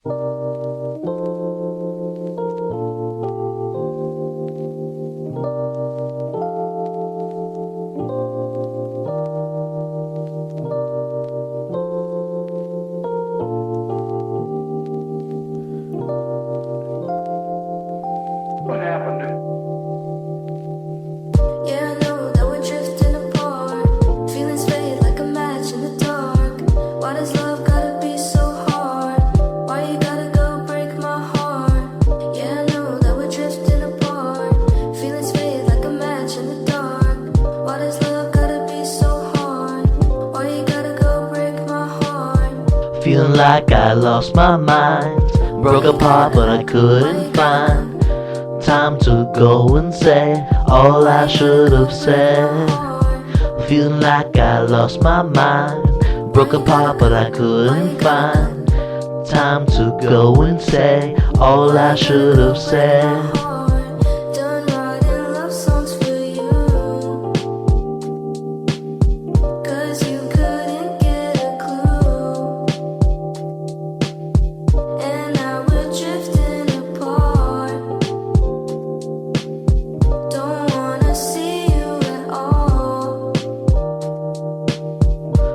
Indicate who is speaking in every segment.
Speaker 1: What happened?
Speaker 2: Yeah, I know that we're drifting apart. Feelings fade like a match in the dark. Why does love gotta be so hard? Why you gotta go break my heart? Yeah, I know that we're drifting apart. Feelings fade like a match in the dark. Why does love gotta be so hard? Why you gotta go break my heart?
Speaker 3: Feeling like I lost my mind, broke apart but I couldn't find time to go and say all I should have said. Feeling like I lost my mind, broke apart but I couldn't find time to go and say all I should have said.
Speaker 2: Done writing love songs for you, 'cause you couldn't get a clue. And now we're drifting apart. Don't wanna see you at all.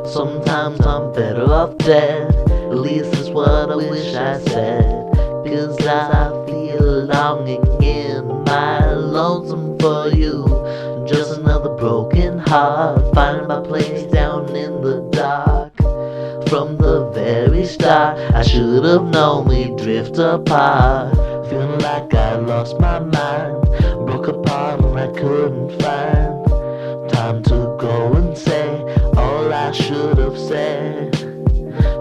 Speaker 3: Sometimes I'm better off dead, at least that's what I wish I said. 'Cause I feel longing in my lonesome for you. Just another broken heart, finding my place down in the dark. From the very start, I should have known we'd drift apart. Feeling like I lost my mind, broke apart and I couldn't find time to go and say all I should have said.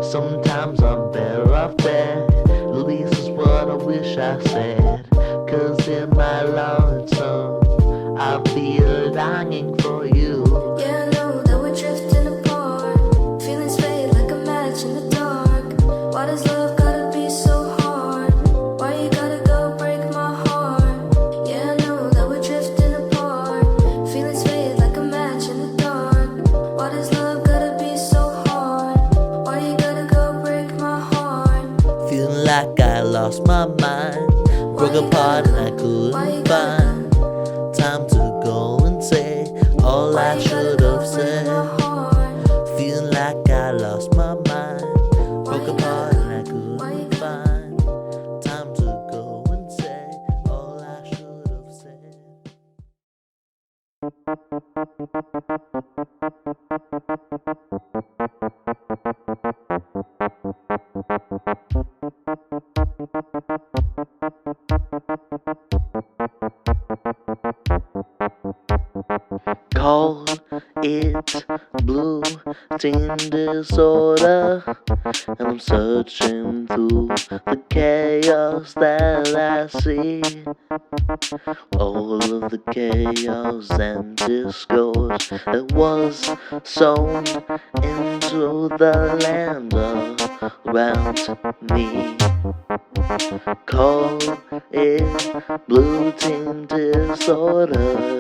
Speaker 3: Sometimes I'm better off dead, at least is what I wish I said. 'Cause in my lonesome, I feel longing for you.
Speaker 2: Yeah, I know that we're drifting apart. Feelings fade like a match in the dark. Why does love gotta be so hard? Why you gotta go break my heart? Yeah, I know that we're drifting apart. Feelings fade like a match in the dark. Why does love gotta be so hard? Why you gotta go break my heart?
Speaker 3: Feeling like I lost my mind, broke apart and I couldn't find time to go and say all I should have said. Feeling like I lost my mind, broke apart and I couldn't find time to go and say all I should have said. Call it blue teen disorder, and I'm searching through the chaos that I see. All of the chaos and discord that was sown into the land around me. Call it blue teen disorder.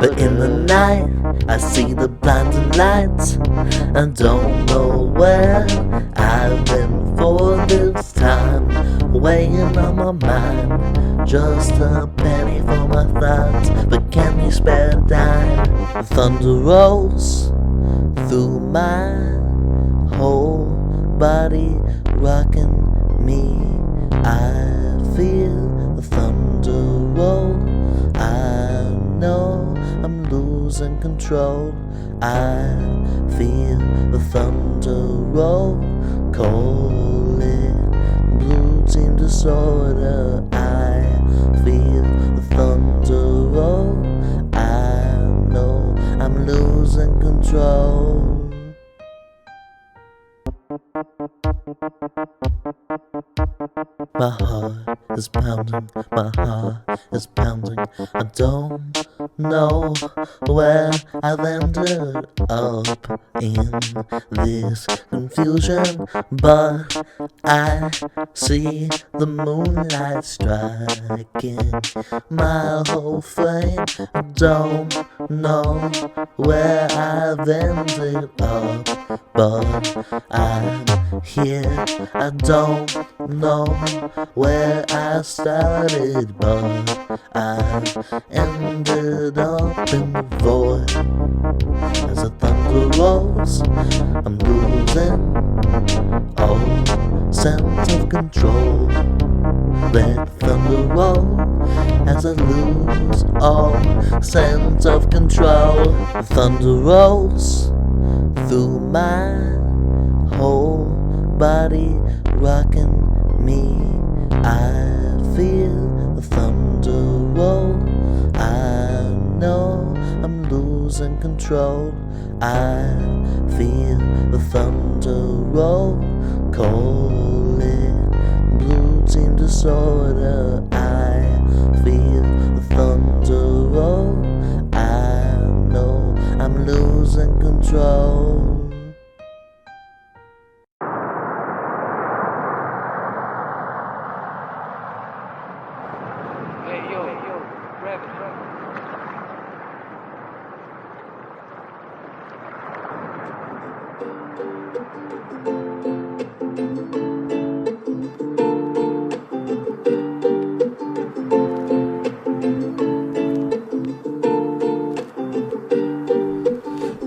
Speaker 3: But in the night, I see the blinding lights. I don't know where I've been for this time, weighing on my mind, just a penny for my thoughts. But can you spare a dime? The thunder rolls through my whole body, rocking me. I feel the thunder roll. I know I'm losing control. I feel the thunder roll. Call it blue teen disorder. I feel the thunder roll. I know I'm losing control. My heart is pounding, my heart is pounding. I don't know where I've ended up in this confusion, but I see the moonlight striking my whole frame. I don't know where I've ended up, but I'm here. I don't know where I started, but I ended up in the void. As the thunder rolls, I'm losing all sense of control. Let thunder roll as I lose all sense of control. The thunder rolls through my whole body, rocking me. I feel the thunder roll. I know I'm losing control. I feel the thunder roll. Call it blue team disorder. I feel the thunder roll. I know I'm losing control.
Speaker 1: Hey, yo, Reverend.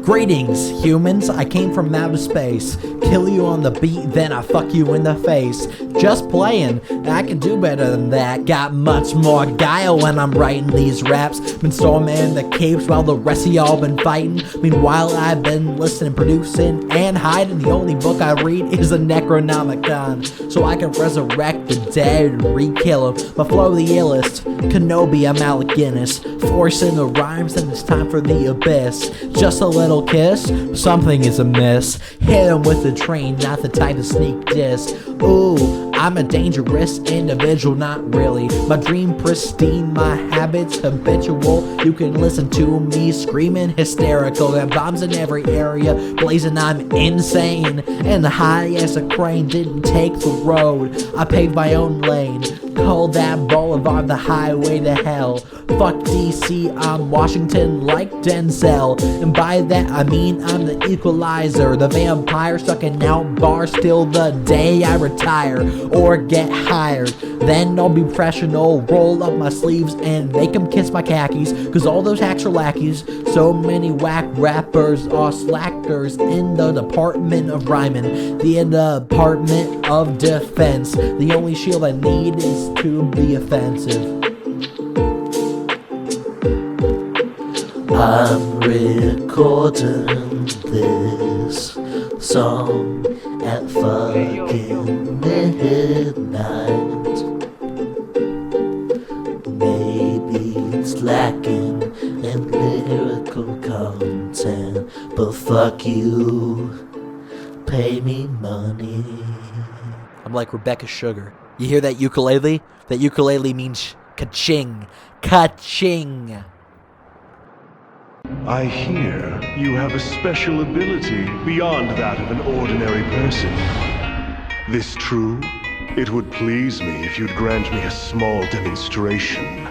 Speaker 4: Greetings, humans. I came from outer space. Kill you on the beat, then I fuck you in the face. Just playing, I can do better than that. Got much more guile when I'm writing these raps. Been storming the caves while the rest of y'all been fighting. Meanwhile, I've been listening, producing, and hiding. The only book I read is the Necronomicon, so I can resurrect the dead and re-kill them. My flow the illest, Kenobi, I'm Alec Guinness. Forcing the rhymes, and it's time for the abyss. Just a little kiss, something is amiss. Hit him with the train, not the type to sneak diss. Ooh, I'm a dangerous individual, not really. My dream pristine, my habits habitual. You can listen to me screaming hysterical. Got bombs in every area, blazing, I'm insane. And the high as a crane didn't take the road, I paved my own lane. Call that boulevard the highway to hell. Fuck DC, I'm Washington like Denzel. And by that I mean I'm the equalizer, the vampire sucking out bars till the day I retire or get hired. Then I'll be professional, roll up my sleeves and make them kiss my khakis, cause all those hacks are lackeys. So many whack rappers are slackers in the department of rhyming, the department of defense. The only shield I need is to be offensive.
Speaker 3: I'm recording this song at fucking midnight. Maybe it's lacking in lyrical content, but fuck you, pay me money.
Speaker 4: I'm like Rebecca Sugar. You hear that ukulele? That ukulele means ka-ching. Ka-ching.
Speaker 5: I hear you have a special ability beyond that of an ordinary person. This true? It would please me if you'd grant me a small demonstration.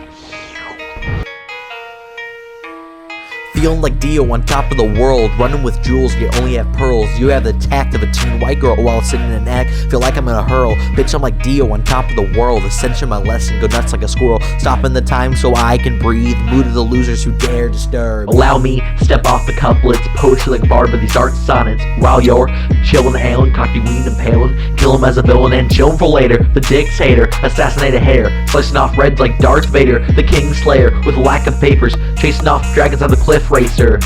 Speaker 4: Feeling like Dio on top of the world, running with jewels, you only have pearls. You have the tact of a teen white girl while sitting in an act. Feel like I'm gonna hurl, bitch, I'm like Dio on top of the world. Ascension my lesson, go nuts like a squirrel. Stopping the time so I can breathe. Mood of the losers who dare disturb.
Speaker 3: Allow me, step off the couplets, poetry like bard with these art sonnets. While you're chillin' Alan, cocky weed and palin', kill him as a villain and chill him for later. The dick's hater, assassinate a hater, slicing off reds like Darth Vader. The king slayer with a lack of papers, chasing off dragons on the cliff racer.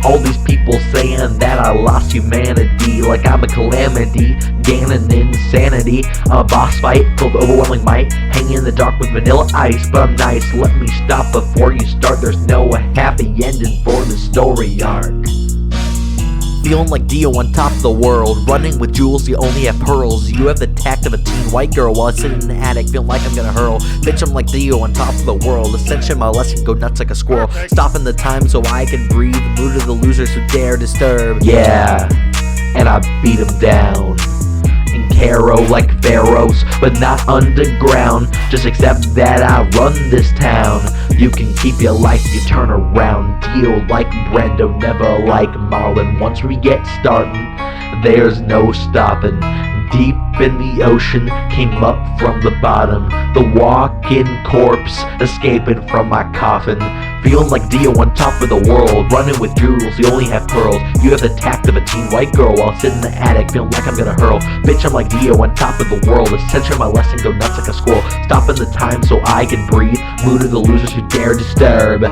Speaker 3: All these people saying that I lost humanity, like I'm a calamity, gaining insanity. I'm a boss fight filled with overwhelming might, hanging in the dark with vanilla ice, but I'm nice. Let me stop before you start. There's no happy ending for the story arc.
Speaker 4: Feeling like Dio on top of the world. Running with jewels, you only have pearls. You have the tact of a teen white girl while I sit in the attic, feeling like I'm gonna hurl. Bitch, I'm like Dio on top of the world. Ascension, my lesson, go nuts like a squirrel. Stopping the time so I can breathe. Mood of the losers who dare disturb.
Speaker 3: Yeah, and I beat him down. In Caro like pharaohs, but not underground. Just accept that I run this town. You can keep your life, you turn around. Deal like Brando, never like Marlon. Once we get started, there's no stopping. Deep in the ocean, came up from the bottom. The walking corpse, escaping from my coffin. Feeling like Dio on top of the world. Running with jewels, you only have pearls. You have the tact of a teen white girl while I sit in the attic, feeling like I'm gonna hurl. Bitch, I'm like Dio on top of the world. Ascension, my lesson, go nuts like a squirrel. Stopping the time so I can breathe. Mood of the losers who dare disturb.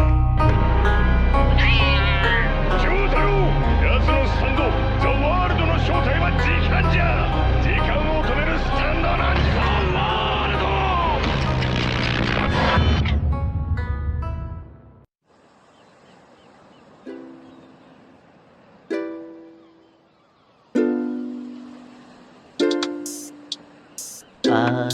Speaker 3: I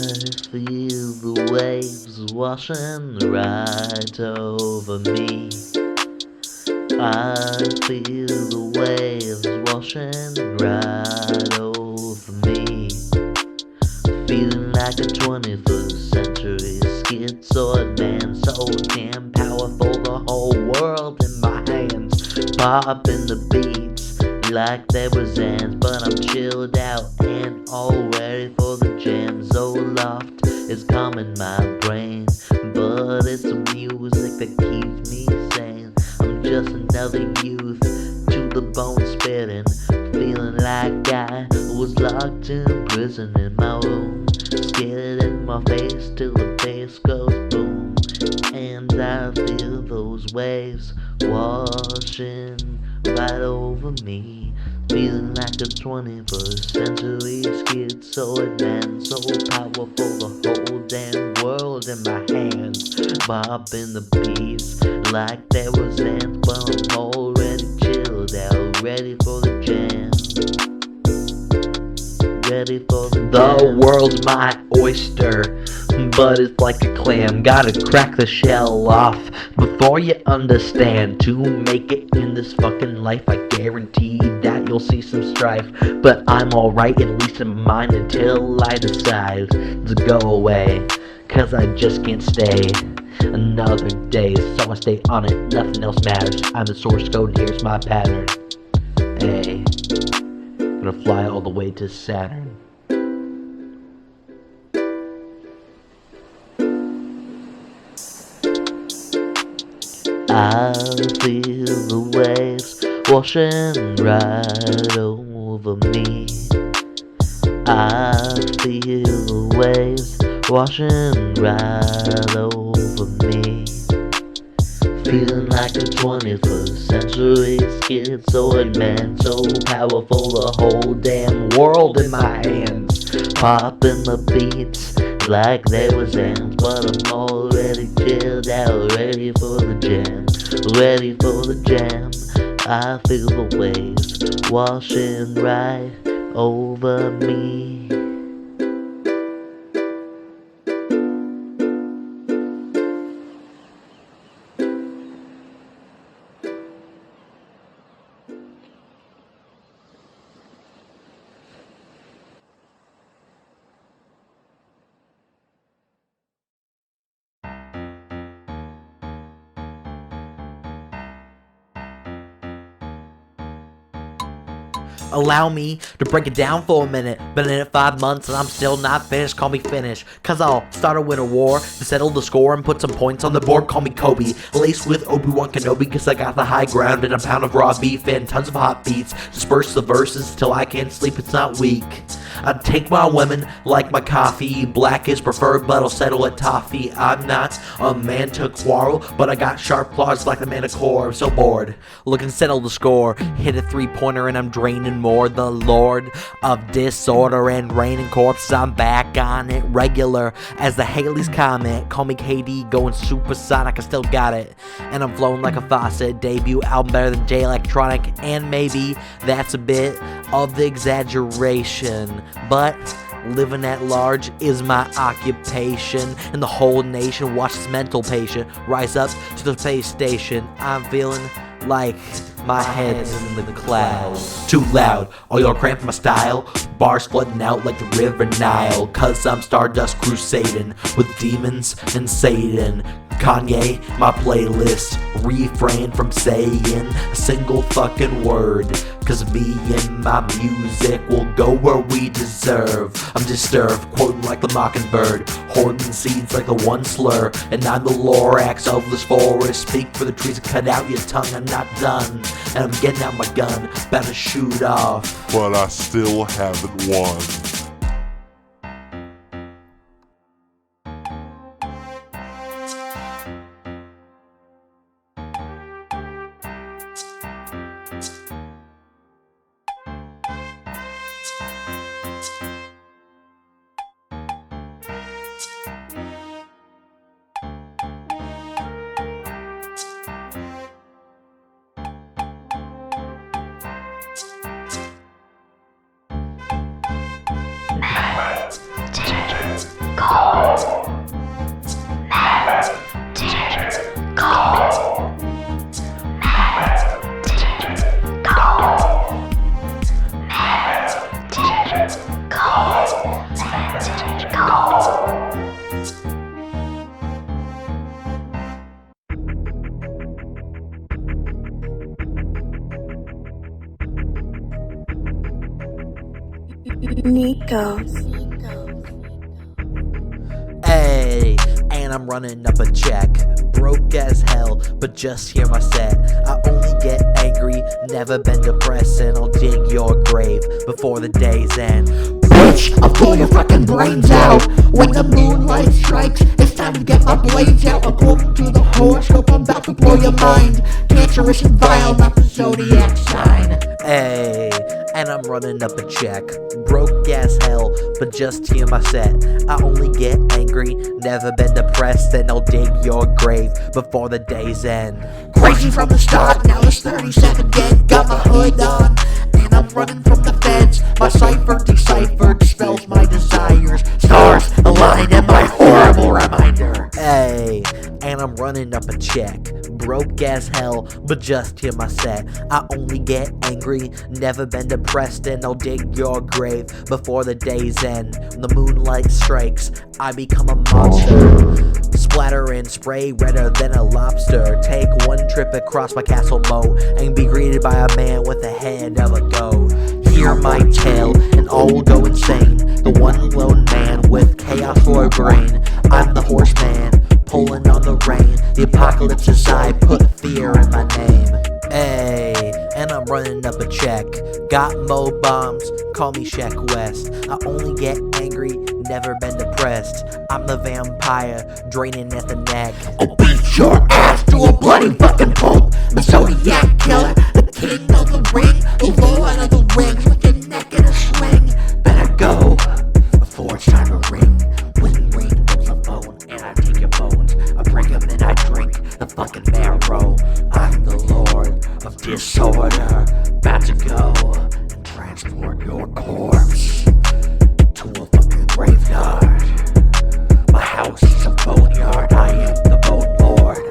Speaker 3: feel the waves washing right over me. I feel the waves washing right over me. Feeling like a 21st century schizoid man, so damn powerful, the whole world in my hands. Popping the beats like they were Zans, but I'm chilled out and all ready for the jam. Zoloft is calming my brain, but it's the music that keeps me sane. I'm just another youth, to the bone spitting, feeling like I was locked in prison in my room. Scared in my face till the bass goes boom, and I feel those waves washing right over me. Feeling like a 21st century schizoid man, so powerful, the whole damn world in my hands. Bopping the beats like there was ants, but I'm already chilled out, ready for the jam. Ready for the jam.
Speaker 4: The world's my oyster, but it's like a clam. Gotta crack the shell off before you understand. To make it in this fucking life, I guarantee that you'll see some strife. But I'm alright, at least in mind, until I decide to go away. Cause I just can't stay another day, so I stay on it, nothing else matters. I'm the source code, here's my pattern. Hey, gonna fly all the way to Saturn.
Speaker 3: I feel the waves washing right over me. I feel the waves washing right over me. Feeling like a 21st century schizoid man, so powerful, the whole damn world in my hands. Popping the beats like there was ants, but I'm already chilled out, ready for the jam, ready for the jam. I feel the waves washing right over me.
Speaker 4: Allow me to break it down for a minute. Been in it 5 months and I'm still not finished, call me finished. Cause I'll start a winter war to settle the score and put some points on the board, call me Kobe. Laced with Obi-Wan Kenobi cause I got the high ground and a pound of raw beef and tons of hot beats. Disperse the verses till I can't sleep, it's not weak. I take my women like my coffee. Black is preferred, but I'll settle at toffee. I'm not a man to quarrel, but I got sharp claws like the Manticore. I'm so bored, looking to settle the score. Hit a three-pointer and I'm draining more. The Lord of disorder and raining corpses, I'm back on it regular as the Haley's Comet. Call me KD, going supersonic, I still got it. And I'm flowing like a faucet. Debut album better than J Electronic, and maybe that's a bit of the exaggeration, but living at large is my occupation, and the whole nation watches mental patient rise up to the space station. I'm feeling like my head's in the clouds. Too loud, all y'all cramping my style. Bars flooding out like the river Nile. Cause I'm Stardust crusading with demons and Satan. Kanye, my playlist, refrain from saying a single fucking word. Cause me and my music will go where we deserve. I'm disturbed, quoting like the mockingbird, hoarding seeds like the one slur. And I'm the Lorax of this forest. Speak for the trees and cut out your tongue, I'm not done. And I'm getting out my gun, about to shoot off.
Speaker 6: But I still haven't won.
Speaker 2: Nico.
Speaker 4: Hey, and I'm running up a check. Broke as hell, but just hear my set. I only get angry, never been depressed, and I'll dig your grave before the day's end.
Speaker 7: Bitch, I'll blow your fucking brains out. When the moonlight strikes, it's time to get my blades out. According to the horoscope, I'm about to blow your mind. Cancerous and vile, not the zodiac sign.
Speaker 4: Hey, and I'm running up a check. Broke as hell, but just hear my set. I only get angry, never been depressed, and I'll dig your grave before the day's end.
Speaker 7: Crazy from the start, now it's 37 dead. Got my hood on, and I'm running from the feds. My cipher deciphered spells my desires. Stars align and my horrible reminder.
Speaker 4: Hey, and I'm running up a check. Broke as hell, but just hear my set. I only get angry, never been depressed, and I'll dig your grave before the day's end. When the moonlight strikes, I become a monster. Splatter and spray redder than a lobster. Take one trip across my castle moat and be greeted by a man with the head of a goat. Hear my tale and all will go insane. The one lone man with chaos for a brain. I'm the horseman, pulling on the rein. The apocalypse is I put fear in my name. Hey, and I'm running up a check. Got mo bombs, call me Shaq West. I only get angry, never been depressed. I'm the vampire, draining at the neck.
Speaker 7: I'll beat your ass to a bloody fucking pulp. The Zodiac killer, the king of the ring. The lord of the rings with your neck in a swing. Better go before it's time to ring. When rain comes the phone and I take your bones. I break them and I drink the fucking marrow. I'm the lord of disorder. About to go and transport your corpse to a fucking graveyard. My house is a boneyard. I am the bone lord.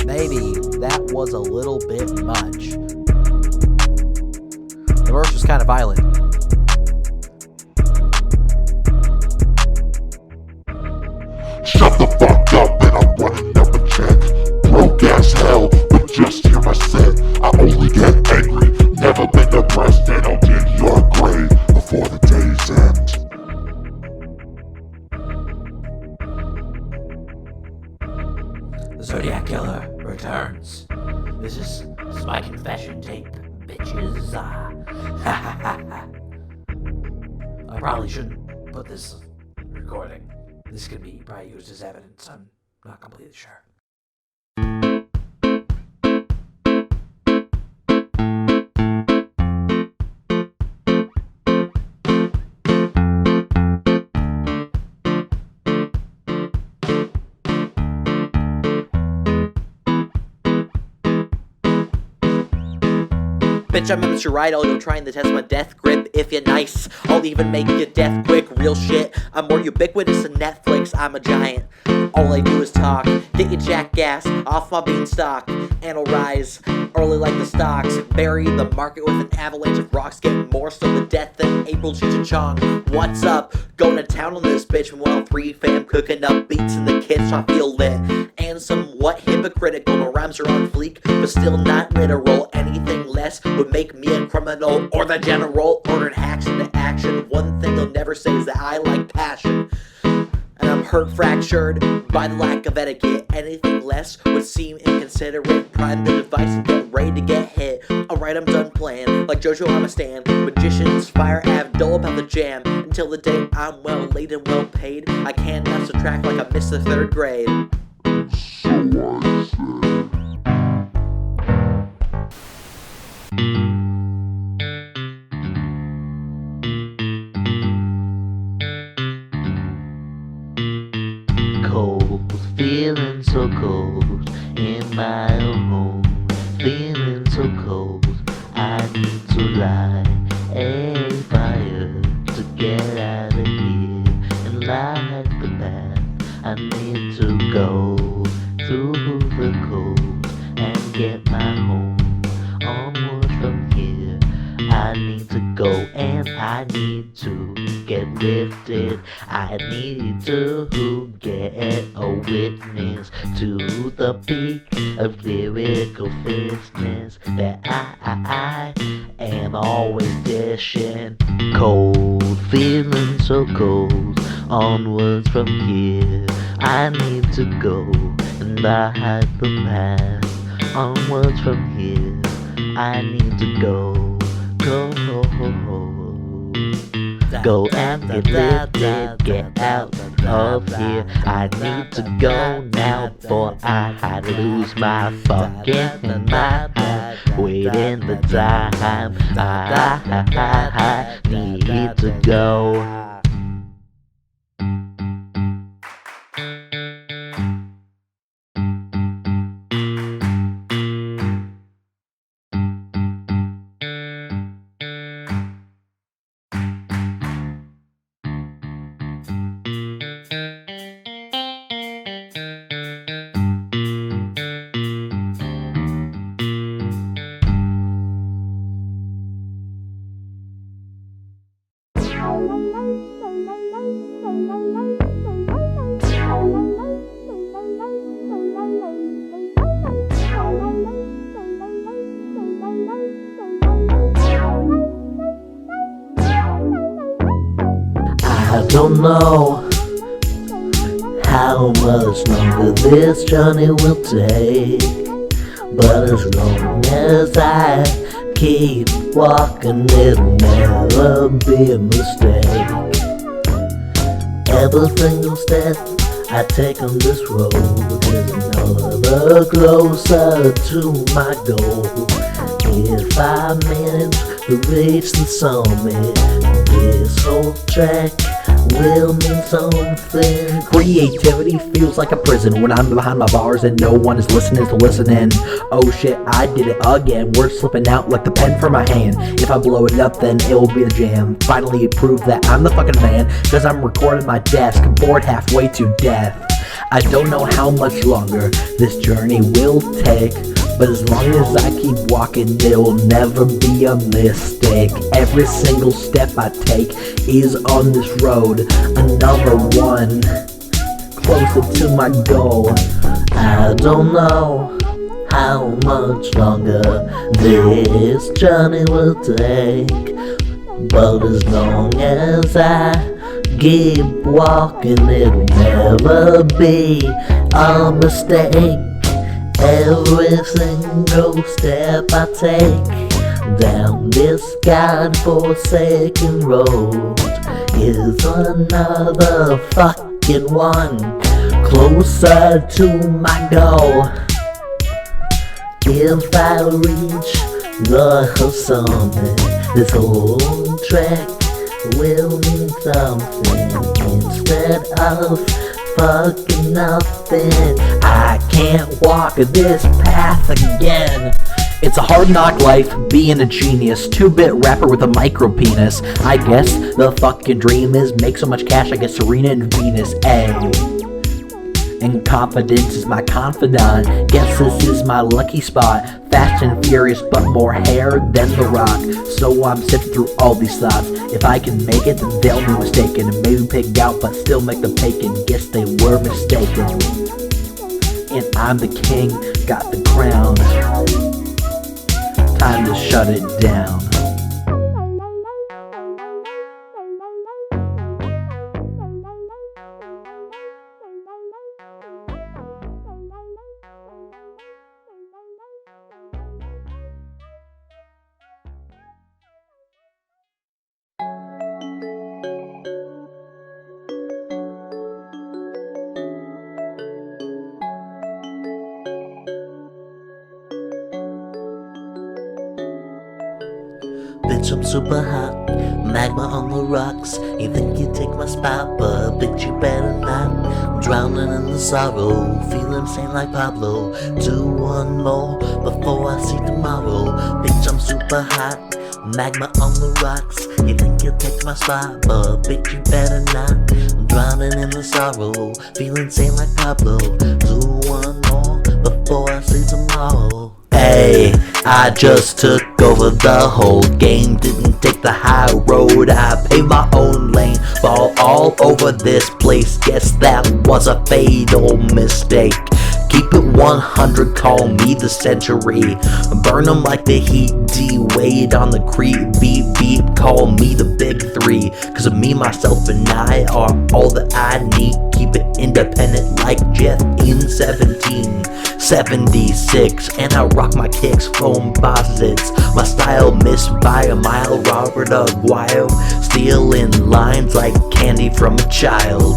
Speaker 4: Maybe that was a little bit much. The verse was kind of violent.
Speaker 6: Shut the fuck up and I'm running up a check. Broke as hell, but just hear my set. I only get angry, never been depressed, and I'll dig your grave before the day's end.
Speaker 7: The Zodiac Killer returns. This is my confession tape, bitches. Yakuza. I probably shouldn't put this recording. This could be probably used as evidence. I'm not completely sure.
Speaker 3: Bitch, I'm Mr. Right, I'll go trying to test my death grip if you're nice. I'll even make your death quick, real shit. I'm more ubiquitous than Netflix, I'm a giant. All I do is talk, get your jackass off my beanstalk, and I'll rise early like the stocks. Bury the market with an avalanche of rocks, get more so to death than April Cheech-a-Chong. What's up? Going to town on this bitch while 3 fam cooking up beats in the kitchen, I feel lit. And somewhat hypocritical, my rhymes are on fleek, but still not literal. Anything less would make me a criminal or the general. Ordered hacks into action. One thing they'll never say is that I like passion. And I'm hurt, fractured by the lack of etiquette. Anything less would seem inconsiderate. Prime the device and get ready to get hit. Alright, I'm done playing like Jojo, I'm a stan. Magicians, fire, Abdul about the jam. Until the day I'm well laid and well paid, I cannot subtract like I missed the 3rd grade.
Speaker 8: Cold, feeling so cold in my own home. Feeling so cold, I need to light a fire to get out of here and light the path. I need to go through the cold and get my home. Onward from here, I need to go and I need to get lifted. I need to get a witness to the peak of lyrical fitness that I am always dishing. Cold, feeling so cold, onwards from here. I need to go and light the path. Onwards from here, I need to go and get lifted, get out of here. I need to go now before I lose my fucking mind. Waiting the time, I need to go. I don't know how much longer this journey will take, but as long as I keep walking, it'll never be a mistake. Every single step I take on this road is another closer to my goal. Here's 5 minutes to reach the summit. This whole track will mean something.
Speaker 4: Creativity feels like a prison when I'm behind my bars and no one is listening to listening. Oh shit, I did it again. Words slipping out like the pen from my hand. If I blow it up, then it will be the jam. Finally prove that I'm the fucking man, cause I'm recording my desk, bored halfway to death. I don't know how much longer this journey will take, but as long as I keep walking, there will never be a mistake. Every single step I take is on this road, another one closer to my goal.
Speaker 8: I don't know how much longer this journey will take, but as long as I keep walking, it'll never be a mistake. Every single step I take
Speaker 3: Down this godforsaken road is another fucking one, closer to my goal. If I reach the summit, this whole trek will mean something. Instead of fucking nothing, I can't walk this path again.
Speaker 4: It's a hard knock life, being a genius, 2-bit rapper with a micro penis. I guess the fucking dream is make so much cash I get Serena and Venus, ayy. And confidence is my confidant, guess this is my lucky spot. Fast and furious but more hair than The Rock, so I'm sifting through all these thoughts. If I can make it, then they'll be mistaken, and maybe pick out but still make the bacon. Guess they were mistaken. And I'm the king, got the crown, time to shut it down.
Speaker 3: Bitch, I'm super hot, magma on the rocks. You think you take my spot, but bitch, you better not. I'm drowning in the sorrow, feeling sane like Pablo. Do one more before I see tomorrow. Bitch, I'm super hot, magma on the rocks. You think you'll take my spot, but bitch, you better not. I'm drowning in the sorrow, feeling sane like Pablo. Do one more before I see tomorrow. Hey, I just took over the whole game, didn't take the high road, I paved my own lane, fall all over this place, guess that was a fatal mistake. Keep it 100, call me the century, burn them like the heat, D-Wade on the creep, beep beep, call me the big three, cause of me, myself, and I are all that I need, keep it independent like Jeff in 1776, and I rock my kicks, foam posits, my style missed by a mile, Robert Aguayo, stealing lines like candy from a child.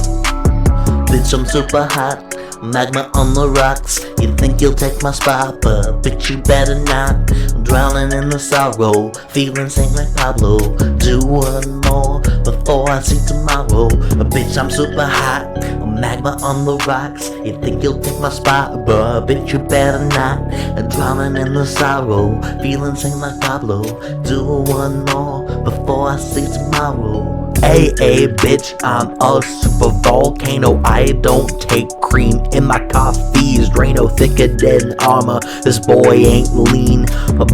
Speaker 3: Bitch, I'm super hot, magma on the rocks. You think you'll take my spot, but bitch, you better not. I'm drowning in the sorrow, feeling sane like Pablo. Do one more before I see tomorrow. Bitch, I'm super hot, magma on the rocks. You think you'll take my spot, but bitch, you better not. I'm drowning in the sorrow, feeling sane like Pablo. Do one more before I see tomorrow. Hey, bitch, I'm a super volcano. I don't take cream in my coffees. Drano thicker than armor. This boy ain't lean,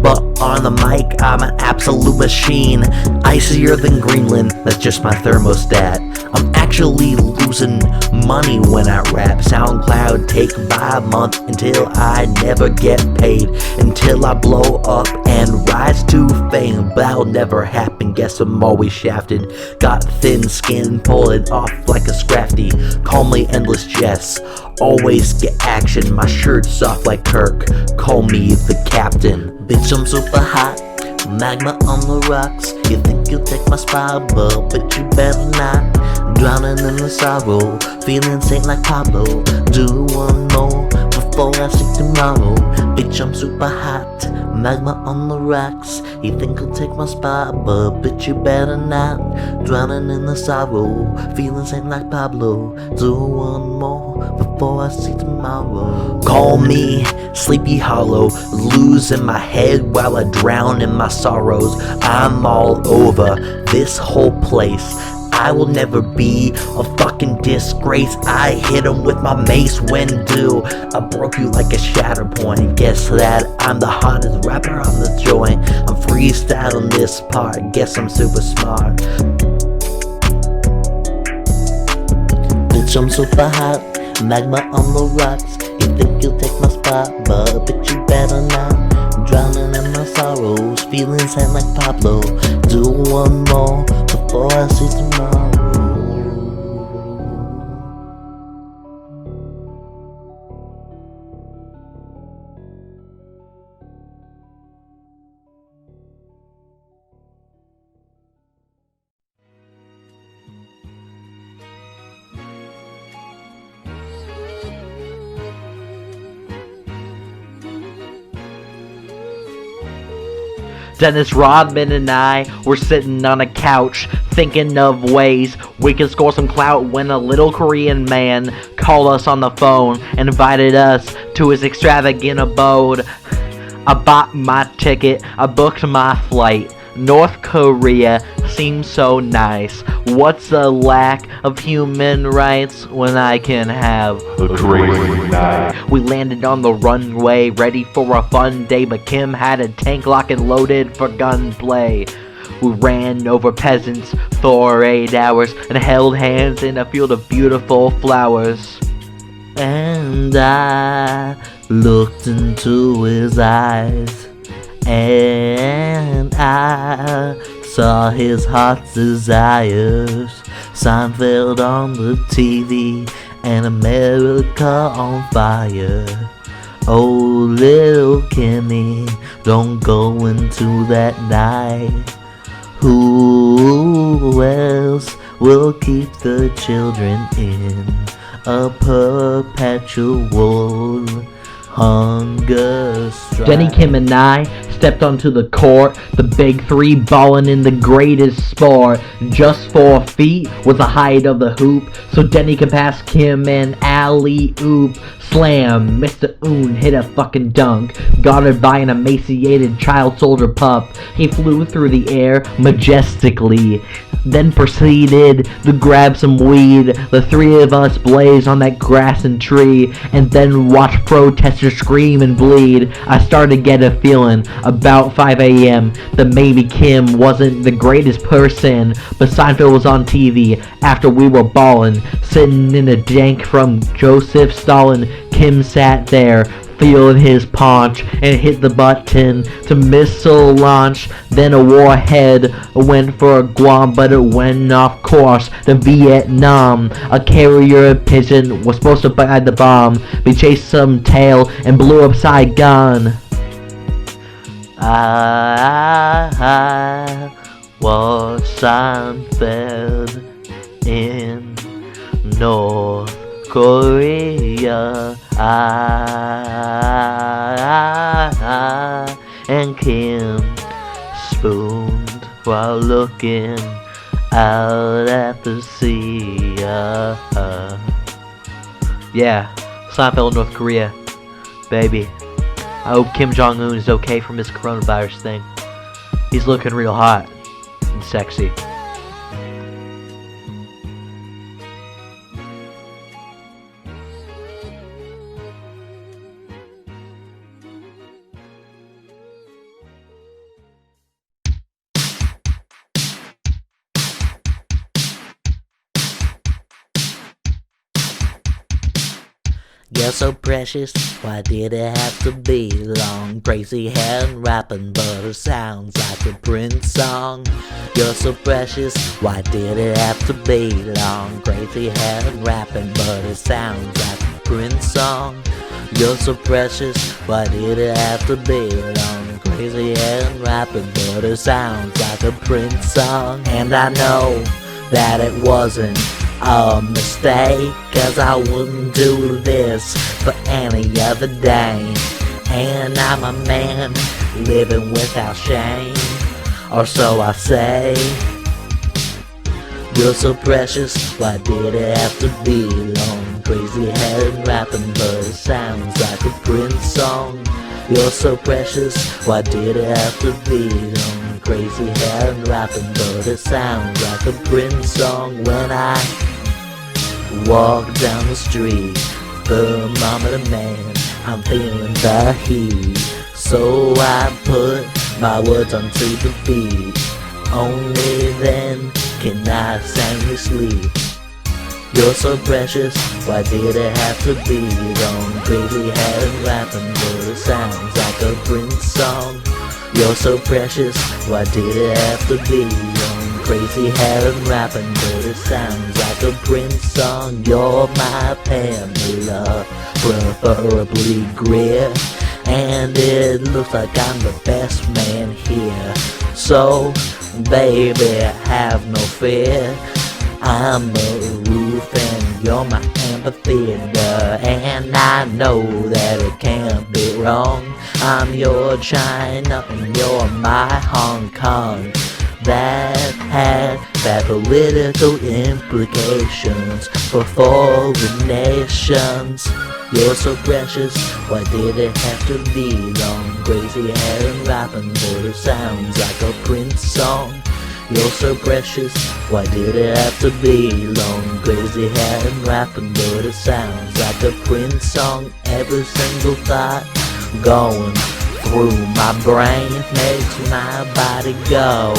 Speaker 3: but on the mic, I'm an absolute machine. Icier than Greenland, that's just my thermostat. I'm actually losing money when I rap. SoundCloud take by a month until I never get paid, until I blow up and rise to fame. But that'll never happen, guess I'm always shafted. Got thin skin, pull it off like a scrafty. Call me Endless Jess, always get action. My shirt's off like Kirk, call me the captain. Bitch, I'm super hot, magma on the rocks. You think you'll take my spot, but you better not. Drowning in the sorrow, feeling sane like Pablo. Do one more before I see tomorrow. Bitch, I'm super hot, magma on the rocks. You think you'll take my spot, but bitch, you better not. Drowning in the sorrow, feeling sane like Pablo. Do one more before I see tomorrow. Call me Sleepy Hollow, losing my head while I drown in my sorrows. I'm all over this whole place. I will never be a fucking disgrace. I hit him with my mace when due. I broke you like a shatter point. Guess that I'm the hottest rapper on the joint. I'm freestyling this part, guess I'm super smart. Bitch, I'm super hot, magma on the rocks. You think you'll take my spot, but bitch, you better not. I'm drowning in my sorrows, feeling sane like Pablo. Do one more before I see tomorrow. Dennis Rodman and I were sitting on a couch thinking of ways we could score some clout when a little Korean man called us on the phone and invited us to his extravagant abode. I bought my ticket, I booked my flight. North Korea seems so nice. What's the lack of human rights when I can have
Speaker 6: A crazy night.
Speaker 3: We landed on the runway, ready for a fun day, but Kim had a tank lock and loaded for gunplay. We ran over peasants for 8 hours and held hands in a field of beautiful flowers.
Speaker 8: And I looked into his eyes, and I saw his heart's desires. Seinfeld on the TV, and America on fire. Oh, little Kimmy, don't go into that night. Who else will keep the children in a perpetual hunger strike?
Speaker 3: Denny, Kim, and I stepped onto the court, the big three ballin' in the greatest sport. Just 4 feet was the height of the hoop, so Denny could pass Kim an alley-oop. Slam, Mr. Oon hit a fucking dunk, guarded by an emaciated child soldier pup. He flew through the air majestically, then proceeded to grab some weed. The three of us blazed on that grass and tree, and then watched protesters scream and bleed. I started to get a feeling about 5 a.m. that maybe Kim wasn't the greatest person, but Seinfeld was on TV after we were ballin', sitting in a dank from Joseph Stalin. Kim sat there, feeling his paunch, and hit the button to missile launch. Then a warhead went for Guam, but it went off course to Vietnam. A carrier pigeon was supposed to buy the bomb. We chased some tail and blew up Saigon.
Speaker 8: I watched Seinfeld in North Korea. And Kim spooned while looking out at the sea.
Speaker 3: Yeah, Seinfeld, North Korea. Baby, I hope Kim Jong-un is okay from his coronavirus thing. He's looking real hot and sexy.
Speaker 8: You're so precious, why did it have to be long? Crazy hair and rapping, but it sounds like a Prince song. You're so precious, why did it have to be long? Crazy hair and rapping, but it sounds like a Prince song. You're so precious, why did it have to be long? Crazy hair and rapping, but it sounds like a Prince song. And I know that it wasn't a mistake, 'cause I wouldn't do this for any other day. And I'm a man living without shame, or so I say. You're so precious, why did it have to be long? Crazy head rapping, but it sounds like a Prince song. You're so precious, why did it have to be long? Crazy head rapping, but it sounds like a Prince song. When I walk down the street, thermometer man, I'm feeling the heat. So I put my words onto the beat. Only then can I soundly sleep. You're so precious, why did it have to be long? Crazy head rapping, but it sounds like a Prince song. You're so precious, why did it have to be long? Crazy hair and rapping, but it sounds like a Prince song. You're my Pamela, preferably Greer, and it looks like I'm the best man here. So, baby, have no fear. I'm a roof and you're my
Speaker 3: in the theater, and I know that it can't be wrong. I'm your China and you're my Hong Kong. That had bad political implications for foreign nations. You're so precious, why did it have to be long? Crazy hair and rapping, but it sounds like a Prince song. You're so precious, why did it have to be long? Crazy hair and rapping, but it sounds like a Prince song. Every single thought going through my brain makes my body go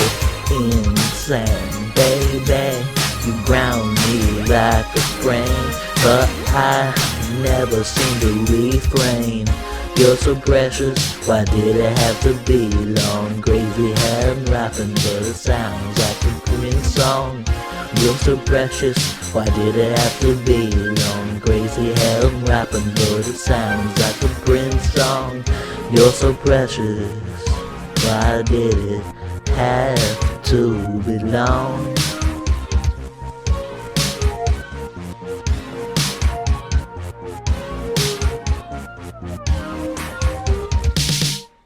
Speaker 3: insane. Baby, you ground me like a sprain, but I never seem to refrain. You're so precious, why did it have to be long? Crazy hair and rapping, but it sounds like a Prince song. You're so precious, why did it have to be long? Crazy hair and rapping, but it sounds like a Prince song. You're so precious, why did it have to be long?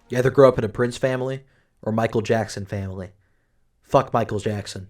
Speaker 4: You either grow up in a Prince family or Michael Jackson family. Fuck Michael Jackson.